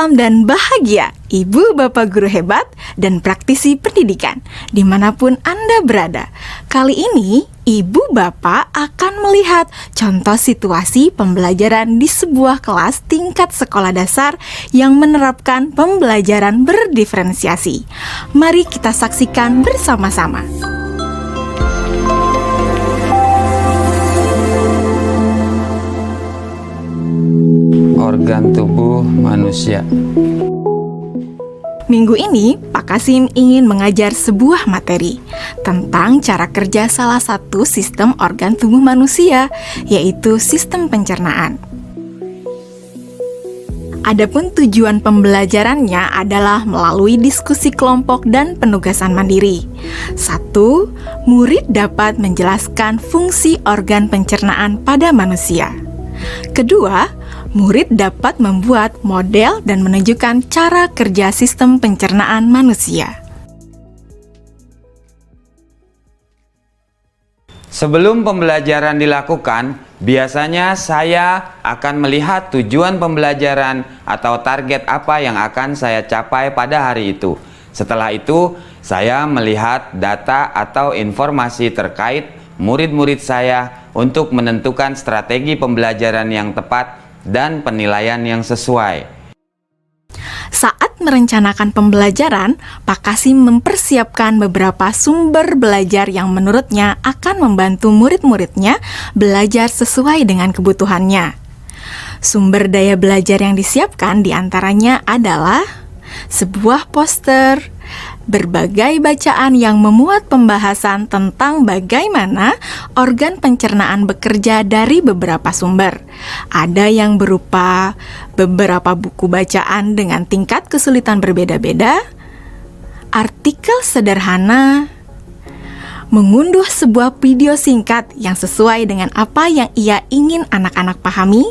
Salam dan bahagia, Ibu Bapak Guru hebat dan praktisi pendidikan, dimanapun Anda berada. Kali ini, Ibu Bapak akan melihat contoh situasi pembelajaran di sebuah kelas tingkat sekolah dasar yang menerapkan pembelajaran berdiferensiasi. Mari kita saksikan bersama-sama. Organ tubuh manusia. Minggu ini, Pak Kasim ingin mengajar sebuah materi tentang cara kerja salah satu sistem organ tubuh manusia, yaitu sistem pencernaan. Adapun tujuan pembelajarannya adalah melalui diskusi kelompok dan penugasan mandiri. 1. Murid dapat menjelaskan fungsi organ pencernaan pada manusia. Kedua, murid dapat membuat model dan menunjukkan cara kerja sistem pencernaan manusia. Sebelum pembelajaran dilakukan, biasanya saya akan melihat tujuan pembelajaran atau target apa yang akan saya capai pada hari itu. Setelah itu, saya melihat data atau informasi terkait murid-murid saya untuk menentukan strategi pembelajaran yang tepat dan penilaian yang sesuai. Saat merencanakan pembelajaran, Pak Kasim mempersiapkan beberapa sumber belajar yang menurutnya akan membantu murid-muridnya belajar sesuai dengan kebutuhannya. Sumber daya belajar yang disiapkan diantaranya adalah sebuah poster, berbagai bacaan yang memuat pembahasan tentang bagaimana organ pencernaan bekerja dari beberapa sumber. Ada yang berupa beberapa buku bacaan dengan tingkat kesulitan berbeda-beda, artikel sederhana, mengunduh sebuah video singkat yang sesuai dengan apa yang ia ingin anak-anak pahami,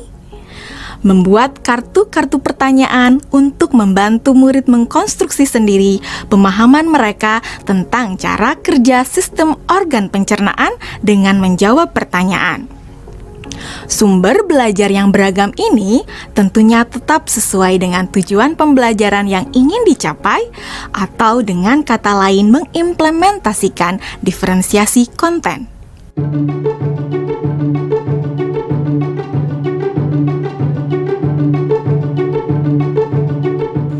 membuat kartu-kartu pertanyaan untuk membantu murid mengkonstruksi sendiri pemahaman mereka tentang cara kerja sistem organ pencernaan dengan menjawab pertanyaan. Sumber belajar yang beragam ini tentunya tetap sesuai dengan tujuan pembelajaran yang ingin dicapai, atau dengan kata lain mengimplementasikan diferensiasi konten.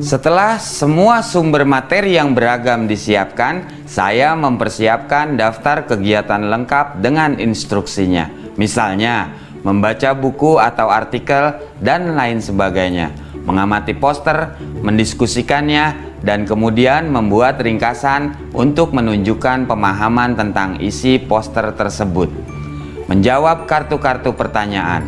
Setelah semua sumber materi yang beragam disiapkan, saya mempersiapkan daftar kegiatan lengkap dengan instruksinya. Misalnya, membaca buku atau artikel dan lain sebagainya, mengamati poster, mendiskusikannya, dan kemudian membuat ringkasan untuk menunjukkan pemahaman tentang isi poster tersebut. Menjawab kartu-kartu pertanyaan.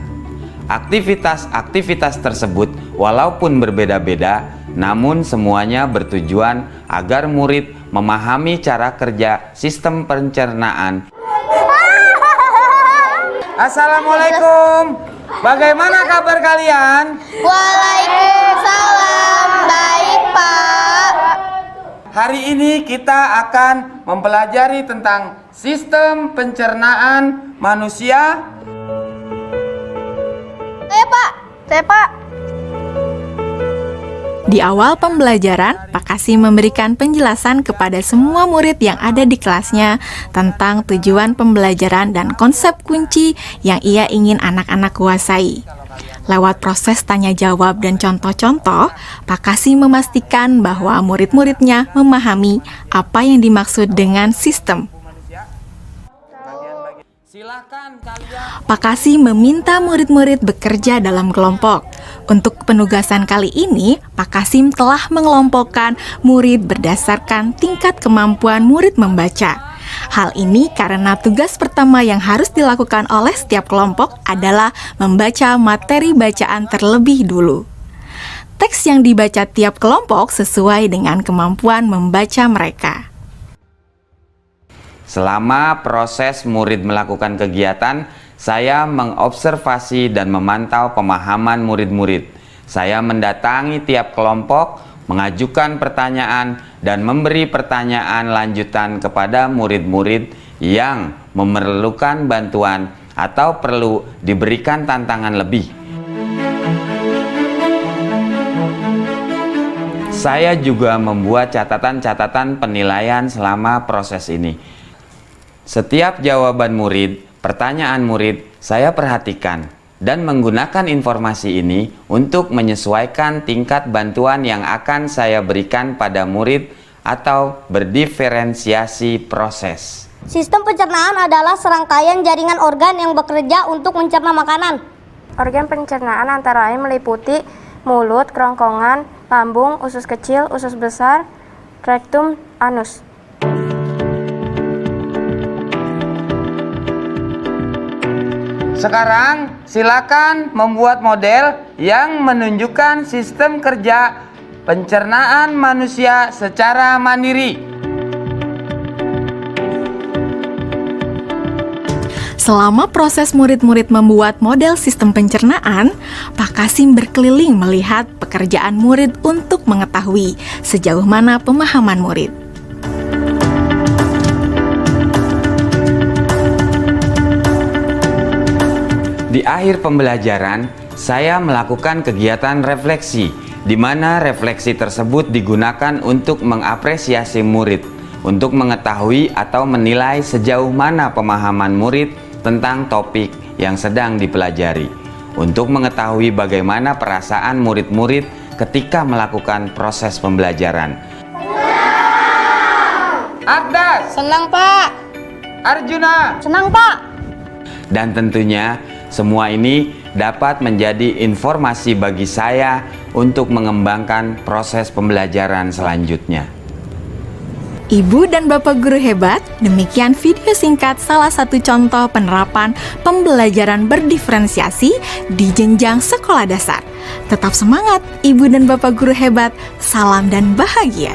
Aktivitas-aktivitas tersebut walaupun berbeda-beda, namun semuanya bertujuan agar murid memahami cara kerja sistem pencernaan. Assalamualaikum. Bagaimana kabar kalian? Waalaikumsalam. Baik, Pak. Hari ini kita akan mempelajari tentang sistem pencernaan manusia. Saya, Pak. Di awal pembelajaran, Pak Kasim memberikan penjelasan kepada semua murid yang ada di kelasnya tentang tujuan pembelajaran dan konsep kunci yang ia ingin anak-anak kuasai. Lewat proses tanya-jawab dan contoh-contoh, Pak Kasim memastikan bahwa murid-muridnya memahami apa yang dimaksud dengan sistem. Pak Kasim meminta murid-murid bekerja dalam kelompok. Untuk penugasan kali ini, Pak Kasim telah mengelompokkan murid berdasarkan tingkat kemampuan murid membaca. Hal ini karena tugas pertama yang harus dilakukan oleh setiap kelompok adalah membaca materi bacaan terlebih dulu. Teks yang dibaca tiap kelompok sesuai dengan kemampuan membaca mereka. Selama proses murid melakukan kegiatan, saya mengobservasi dan memantau pemahaman murid-murid. Saya mendatangi tiap kelompok, mengajukan pertanyaan, dan memberi pertanyaan lanjutan kepada murid-murid yang memerlukan bantuan atau perlu diberikan tantangan lebih. Saya juga membuat catatan-catatan penilaian selama proses ini. Setiap jawaban murid, pertanyaan murid, saya perhatikan dan menggunakan informasi ini untuk menyesuaikan tingkat bantuan yang akan saya berikan pada murid atau berdiferensiasi proses. Sistem pencernaan adalah serangkaian jaringan organ yang bekerja untuk mencerna makanan. Organ pencernaan antara lain meliputi mulut, kerongkongan, lambung, usus kecil, usus besar, rektum, anus. Sekarang silakan membuat model yang menunjukkan sistem kerja pencernaan manusia secara mandiri. Selama proses murid-murid membuat model sistem pencernaan, Pak Kasim berkeliling melihat pekerjaan murid untuk mengetahui sejauh mana pemahaman murid. Di akhir pembelajaran, saya melakukan kegiatan refleksi, di mana refleksi tersebut digunakan untuk mengapresiasi murid, untuk mengetahui atau menilai sejauh mana pemahaman murid tentang topik yang sedang dipelajari, untuk mengetahui bagaimana perasaan murid-murid ketika melakukan proses pembelajaran. Agdas, Senang, Pak. Arjuna, Senang, Pak. dan tentunya semua ini dapat menjadi informasi bagi saya untuk mengembangkan proses pembelajaran selanjutnya. Ibu dan Bapak guru hebat, demikian video singkat salah satu contoh penerapan pembelajaran berdiferensiasi di jenjang sekolah dasar. Tetap semangat, Ibu dan Bapak guru hebat. Salam dan bahagia.